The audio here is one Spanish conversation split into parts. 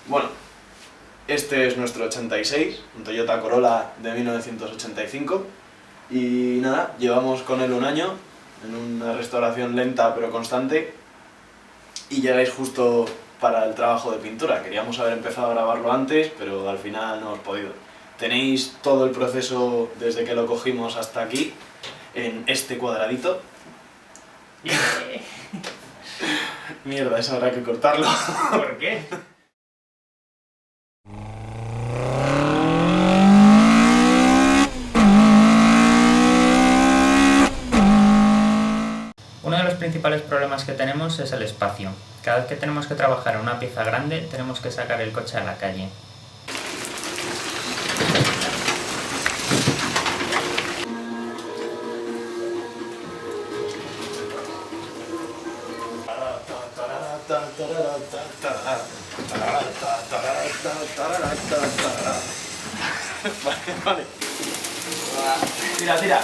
Bueno, este es nuestro 86, un Toyota Corolla de 1985 y nada, llevamos con él un año en una restauración lenta pero constante y llegáis justo para el trabajo de pintura. Queríamos haber empezado a grabarlo antes, pero al final no hemos podido. Tenéis todo el proceso desde que lo cogimos hasta aquí en este cuadradito. Mierda, eso habrá que cortarlo. ¿Por qué? Uno de los principales problemas que tenemos es el espacio. Cada vez que tenemos que trabajar en una pieza grande, tenemos que sacar el coche a la calle. Vale. Tira.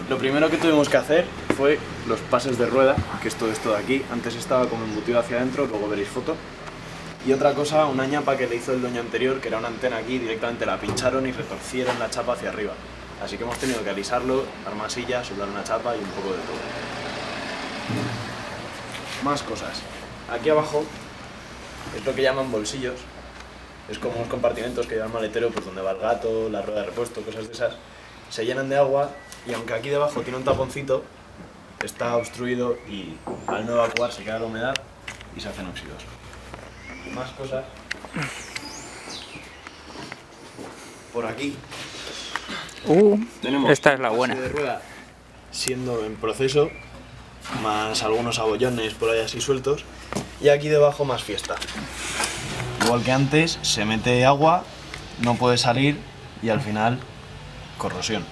Lo primero que tuvimos que hacer fue los pases de rueda, que es todo esto de aquí. Antes estaba como embutido hacia adentro, luego veréis foto. Y otra cosa, una ñapa que le hizo el dueño anterior, que era una antena aquí, directamente la pincharon y retorcieron la chapa hacia arriba. Así que hemos tenido que alisarlo, dar masilla, soldar una chapa y un poco de todo. Más cosas. Aquí abajo es lo que llaman bolsillos. Es como unos compartimentos que lleva el maletero, pues donde va el gato, la rueda de repuesto, cosas de esas. Se llenan de agua y aunque aquí debajo tiene un taponcito, está obstruido y al no evacuar se queda la humedad y se hacen óxidos. Más cosas. Por aquí tenemos Esta es la un buena. pase de rueda siendo en proceso, más algunos abollones por ahí así sueltos, y aquí debajo más fiesta. Igual que antes, se mete agua, no puede salir y al final corrosión.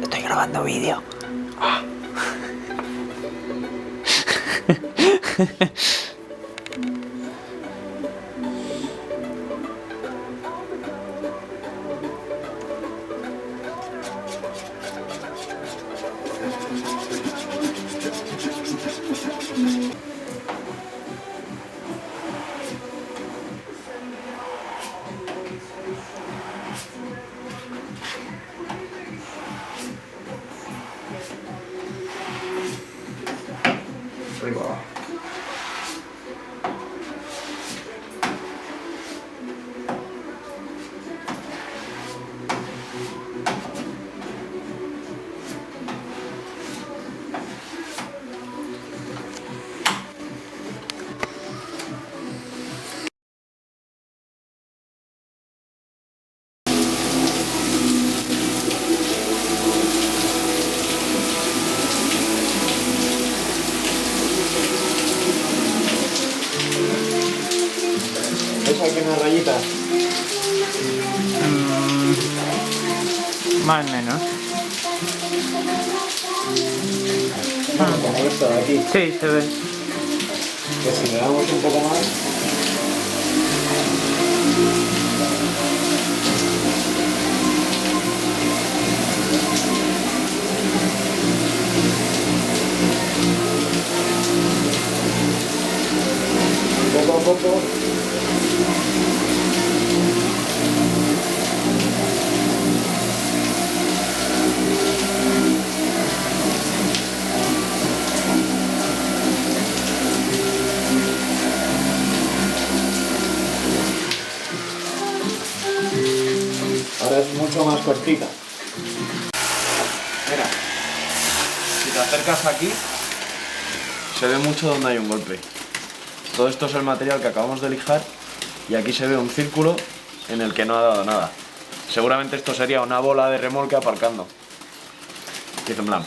Estoy grabando vídeo. ¿Ves aquí una rayita? Más o menos. Como esto de aquí. Sí, se ve. Que si le damos un poco más... Poco a poco. Ahora es mucho más cortita. Mira, si te acercas aquí, se ve mucho donde hay un golpe. Todo esto es el material que acabamos de lijar y aquí se ve un círculo en el que no ha dado nada. Seguramente esto sería una bola de remolque aparcando. Y en plan.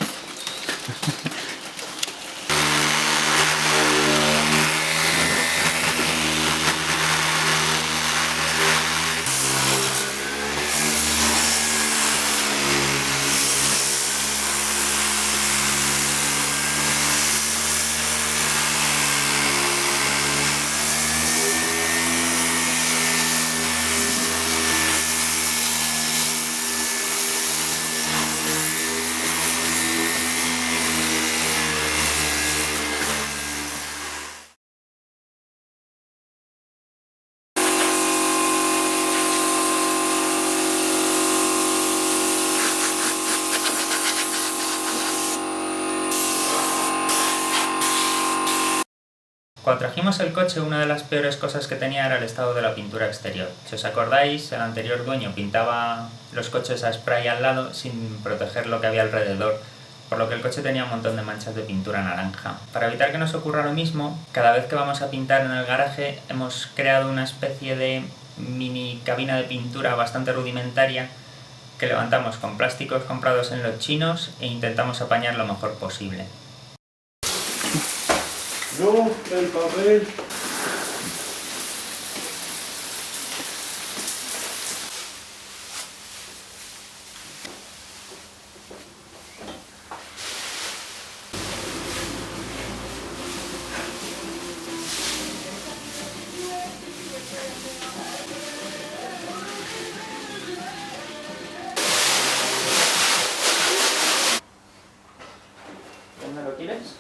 Cuando trajimos el coche, una de las peores cosas que tenía era el estado de la pintura exterior. Si os acordáis, el anterior dueño pintaba los coches a spray al lado sin proteger lo que había alrededor, por lo que el coche tenía un montón de manchas de pintura naranja. Para evitar que nos ocurra lo mismo, cada vez que vamos a pintar en el garaje hemos creado una especie de mini cabina de pintura bastante rudimentaria que levantamos con plásticos comprados en los chinos e intentamos apañar lo mejor posible. No, el papel. ¿Dónde lo quieres?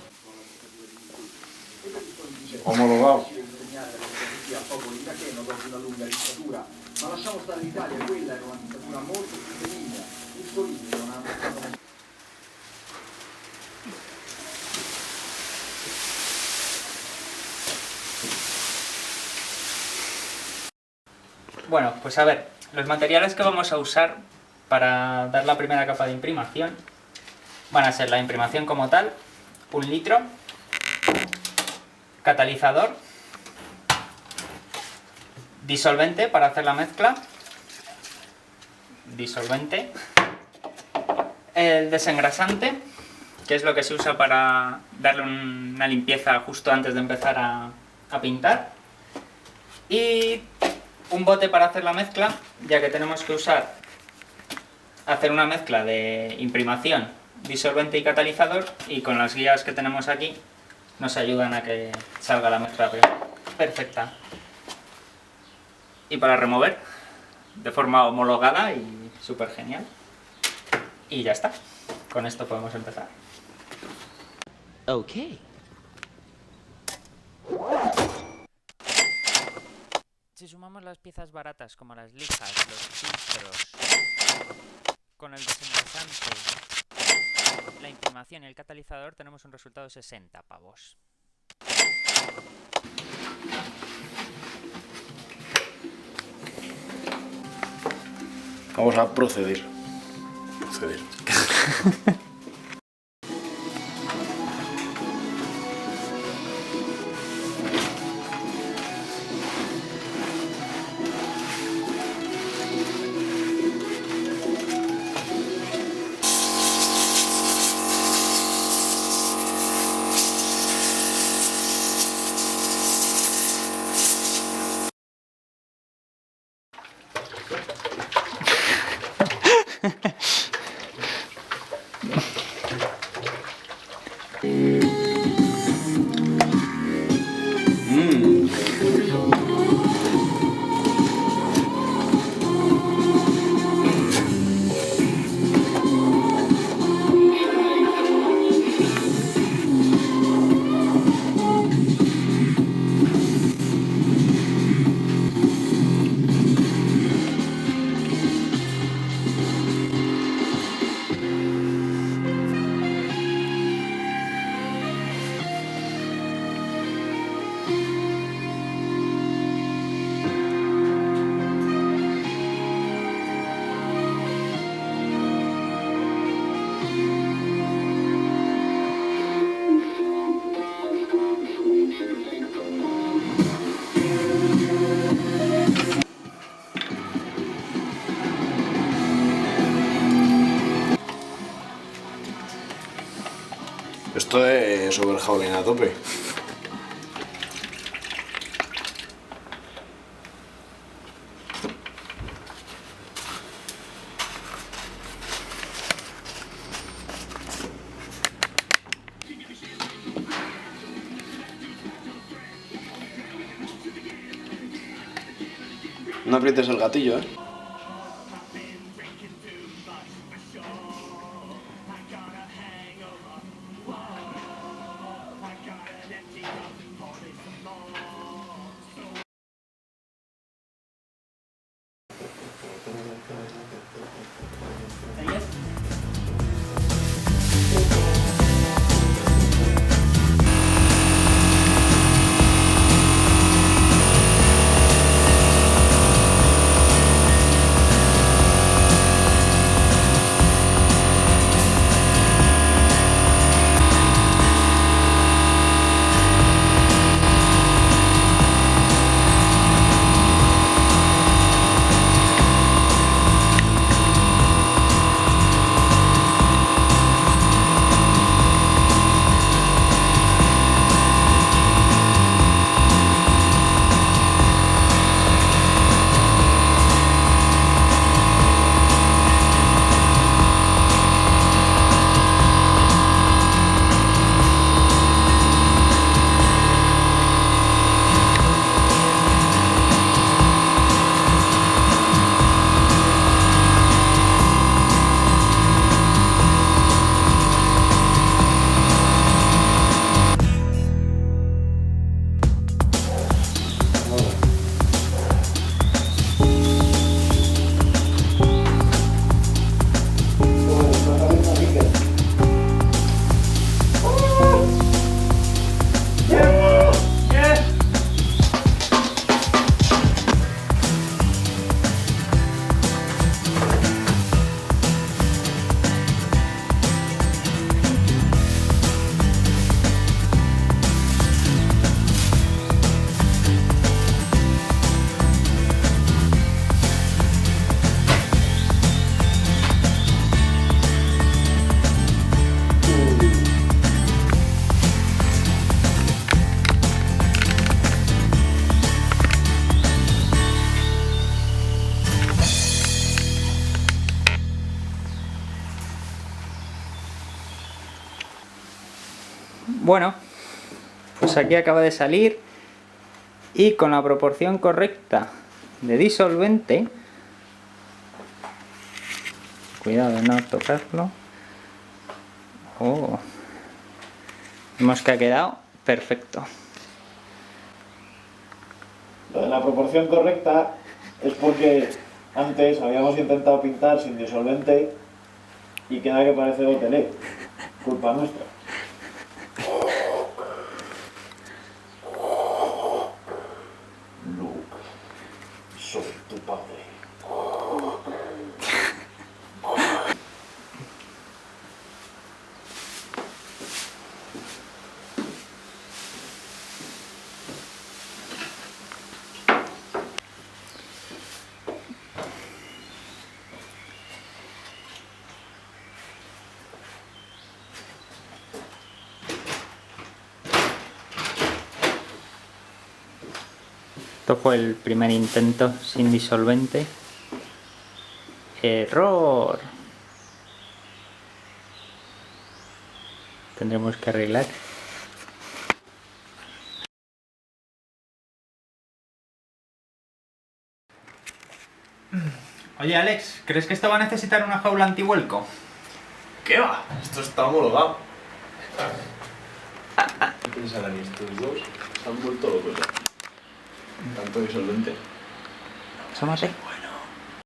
Omologado. Ma lasciamo stare l'Italia, quella era una dittatura molto più benigna. Mussolini non ha mostrato. Bueno, pues a ver, los materiales que vamos a usar para dar la primera capa de imprimación van a ser la imprimación como tal, 1 litro, catalizador, disolvente para hacer la mezcla, disolvente, el desengrasante, que es lo que se usa para darle una limpieza justo antes de empezar a pintar, y un bote para hacer la mezcla, ya que tenemos que hacer una mezcla de imprimación, disolvente y catalizador, y con las guías que tenemos aquí nos ayudan a que salga la mezcla perfecta. Y para remover de forma homologada y súper genial. Y ya está. Con esto podemos empezar. Okay. Si sumamos las piezas baratas como las lijas, los filtros, con el desengrasante, la imprimación y el catalizador, tenemos un resultado de 60 pavos. Vamos a proceder. Esto es overhauling a tope. No aprietes el gatillo, ¿eh? Bueno, pues aquí acaba de salir y con la proporción correcta de disolvente, cuidado de no tocarlo, vemos que ha quedado perfecto. Lo de la proporción correcta es porque antes habíamos intentado pintar sin disolvente y queda que parece gotelé. Culpa nuestra. Luke, soy tu padre. Esto fue el primer intento sin disolvente. ¡Error! Tendremos que arreglar. Oye Alex, ¿crees que esto va a necesitar una jaula antivuelco? ¿Qué va? Esto está homologado. ¿Qué pensarán estos dos? Se han vuelto locos ya. Tanto disolvente. Asómate.